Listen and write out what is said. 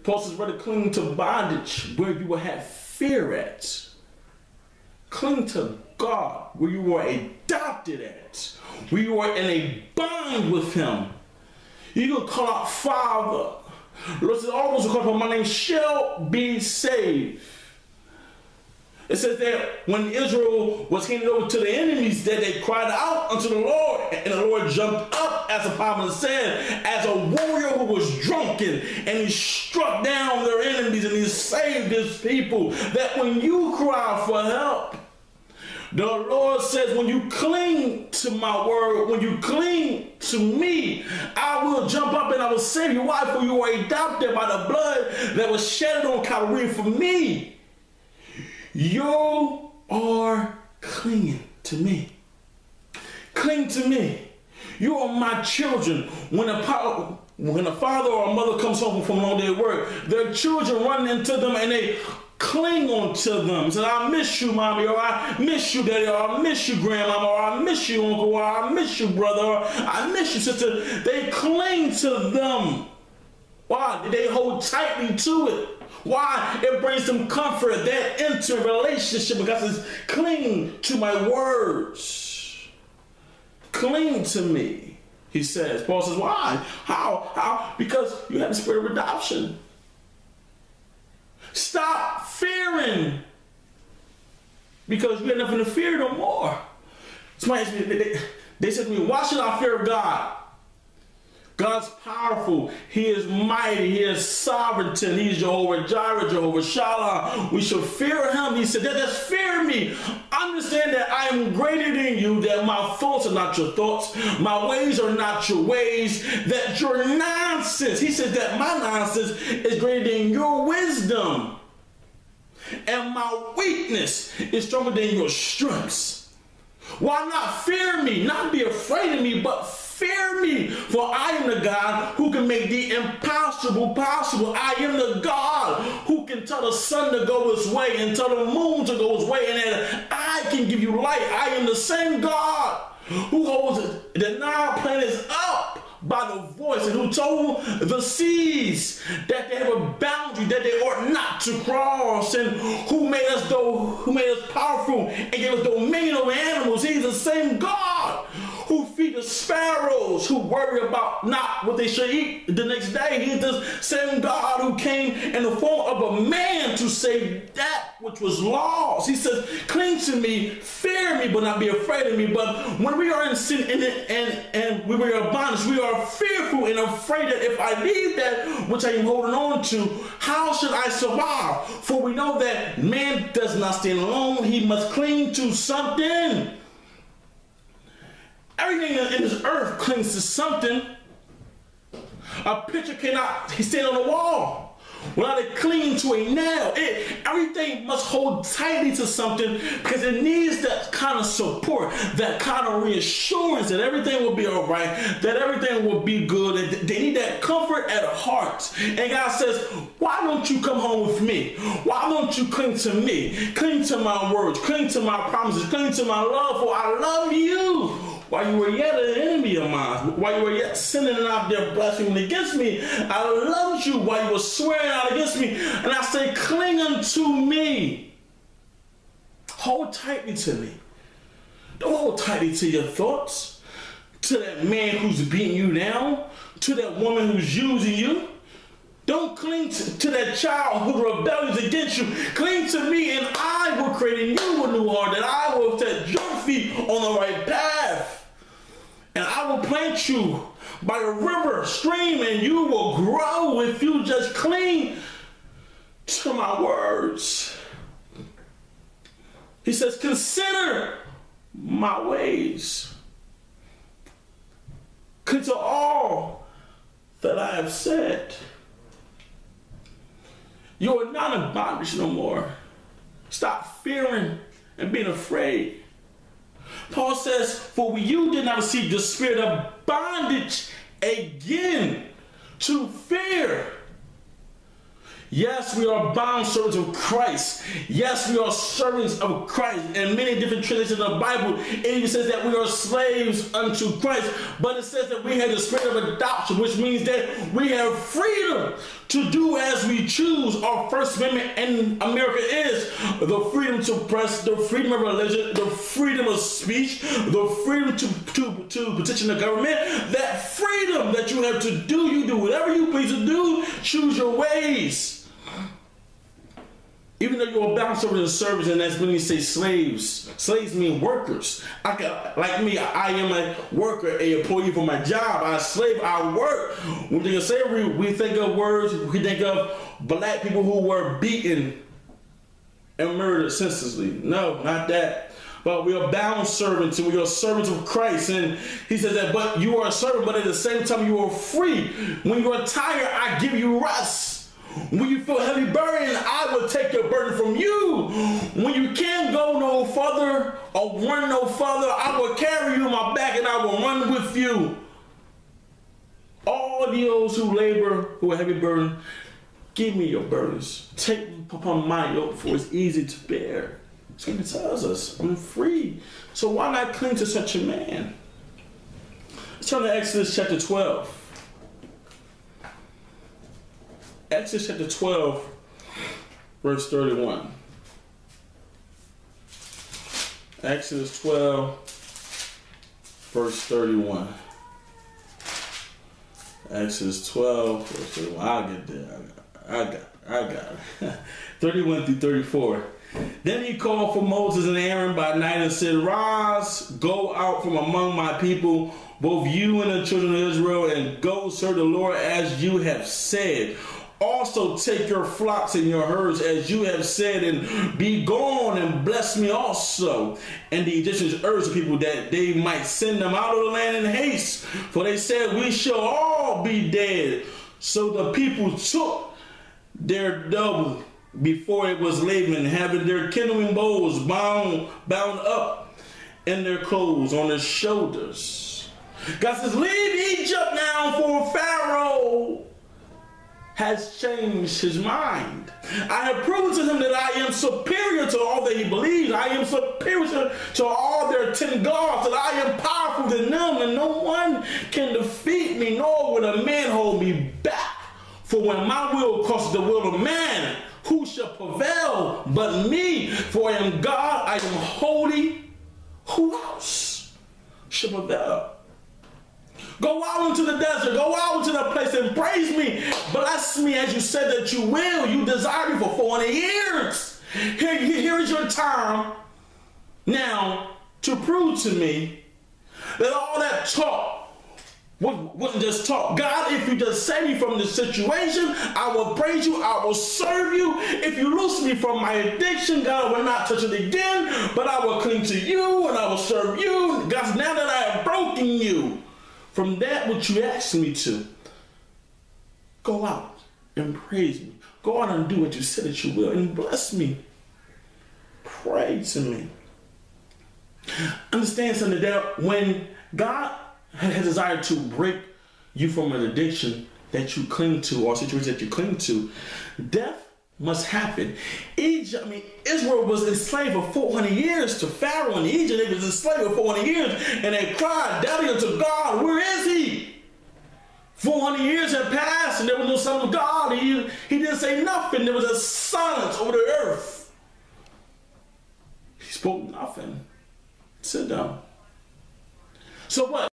Paul says, rather cling to bondage where you will have fear at. Cling to God where you were adopted at, where you were in a bond with him. You can call out Father. Lord says, all those who call upon my name shall be saved. It says that when Israel was handed over to the enemies, that they cried out unto the Lord, and the Lord jumped up, as the Bible said, as a warrior who was drunken, and he struck down their enemies, and he saved his people. That when you cry for help, the Lord says, when you cling to my word, when you cling to me, I will jump up and I will save you. Why? For you were adopted by the blood that was shed on Calvary for me. You are clinging to me. Cling to me. You are my children. When a father or a mother comes home from a long day of work, their children run into them and they cling on to them. Say, I miss you, mommy, or I miss you, daddy, or I miss you, grandmama, or I miss you, uncle, or I miss you, brother, or I miss you, sister. They cling to them. Why? They hold tightly to it. Why? It brings them comfort. That enter relationship because it's cling to my words. Cling to me, he says. Paul says, why? How? Because you have the spirit of adoption. Stop fearing, because you have nothing to fear no more. They said to me, why should I fear God? God's powerful. He is mighty. He is sovereign. He's Jehovah Jireh, Jehovah Shalom. We should fear him. He said, just fear me. Understand that I am greater than you, that my thoughts are not your thoughts. My ways are not your ways. That your nonsense, he said that my nonsense is greater than your wisdom. And my weakness is stronger than your strengths. Why not fear me? Not be afraid of me, but fear me, for I am the God who can make the impossible possible. I am the God who can tell the sun to go its way and tell the moon to go its way, and that I can give you light. I am the same God who holds the 9 planets up by the voice, and who told the seas that they have a boundary that they ought not to cross, and who made us powerful and gave us dominion over animals. He's the same God who feed the sparrows, who worry about not what they should eat the next day. He's the same God who came in the form of a man to save that which was lost. He says, cling to me, fear me, but not be afraid of me. But when we are in sin and we were in bondage, we are fearful and afraid that if I leave that which I am holding on to, how should I survive? For we know that man does not stand alone. He must cling to something. Everything in this earth clings to something. A picture cannot stand on the wall without it clinging to a nail. Everything must hold tightly to something because it needs that kind of support, that kind of reassurance that everything will be all right, that everything will be good. They need that comfort at heart. And God says, why don't you come home with me? Why don't you cling to me? Cling to my words, cling to my promises, cling to my love, for I love you. While you were yet an enemy of mine, while you were yet sinning and out there blaspheming against me, I loved you while you were swearing out against me. And I say, cling unto me. Hold tightly to me. Don't hold tightly to your thoughts, to that man who's beating you down, to that woman who's using you. Don't cling to that child who rebels against you. Cling to me, and I will create in you a new heart, that I will set your feet on the right path. And I will plant you by a river, stream, and you will grow if you just cling to my words. He says, consider my ways. Cling to all that I have said. You are not in bondage no more. Stop fearing and being afraid. Paul says, for you did not receive the spirit of bondage again to fear. Yes, we are bound servants of Christ. Yes, we are servants of Christ. In many different translations of the Bible, it even says that we are slaves unto Christ. But it says that we have the spirit of adoption, which means that we have freedom to do as we choose. Our First Amendment in America is the freedom to press, the freedom of religion, the freedom of speech, the freedom to petition the government. That freedom that you have to do, you do whatever you please to do, choose your ways. Even though you're bound servant and service, and that's when you say slaves. Slaves mean workers. Like me, I am a worker, a employee for my job. I slave, I work. When we think of slavery, we think of words, we think of black people who were beaten and murdered senselessly. No, not that. But we are bound servants, and we are servants of Christ. And he says that, but you are a servant, but at the same time you are free. When you are tired, I give you rest. When you feel heavy burden, I will take your burden from you. When you can't go no further or run no further, I will carry you on my back and I will run with you. All those who labor, who are heavy burden, give me your burdens. Take upon my yoke, for it's easy to bear. So he tells us, I'm free. So why not cling to such a man? Let's turn to Exodus chapter 12. Exodus chapter 12, verse 31. Exodus 12, verse 31. Exodus 12, verse 31. I'll get there. I got it. 31 through 34. Then he called for Moses and Aaron by night and said, rise, go out from among my people, both you and the children of Israel, and go serve the Lord as you have said. Also take your flocks and your herds as you have said, and be gone and bless me also. And the Egyptians urged the people that they might send them out of the land in haste, for they said, we shall all be dead. So the people took their double before it was leaving, having their kindling bowls bound up in their clothes on their shoulders. God says, leave Egypt now, for Pharaoh has changed his mind. I have proven to him that I am superior to all that he believes. I am superior to all their 10 gods, that I am powerful than them, and no one can defeat me, nor will a man hold me back. For when my will crosses the will of man, who shall prevail but me? For I am God, I am holy. Who else shall prevail? Go out into the desert. Go out into the place and praise me. Bless me as you said that you will. You desired me for 400 years. Here is your time now to prove to me that all that talk wasn't just talk. God, if you just save me from this situation, I will praise you. I will serve you. If you loose me from my addiction, God, I will not touch it again, but I will cling to you and I will serve you. God, now that I have broken you from that which you asked me to, go out and praise me. Go out and do what you said that you will, and bless me. Pray to me. Understand something, that when God has desired to break you from an addiction that you cling to, or a situation that you cling to, death must happen. Israel was enslaved for 400 years to Pharaoh in Egypt. They was enslaved for 400 years, and they cried doubting unto God, where is he? 400 years had passed, and there was no son of God. He didn't say nothing. There was a silence over the earth. He spoke nothing. Sit down. So what?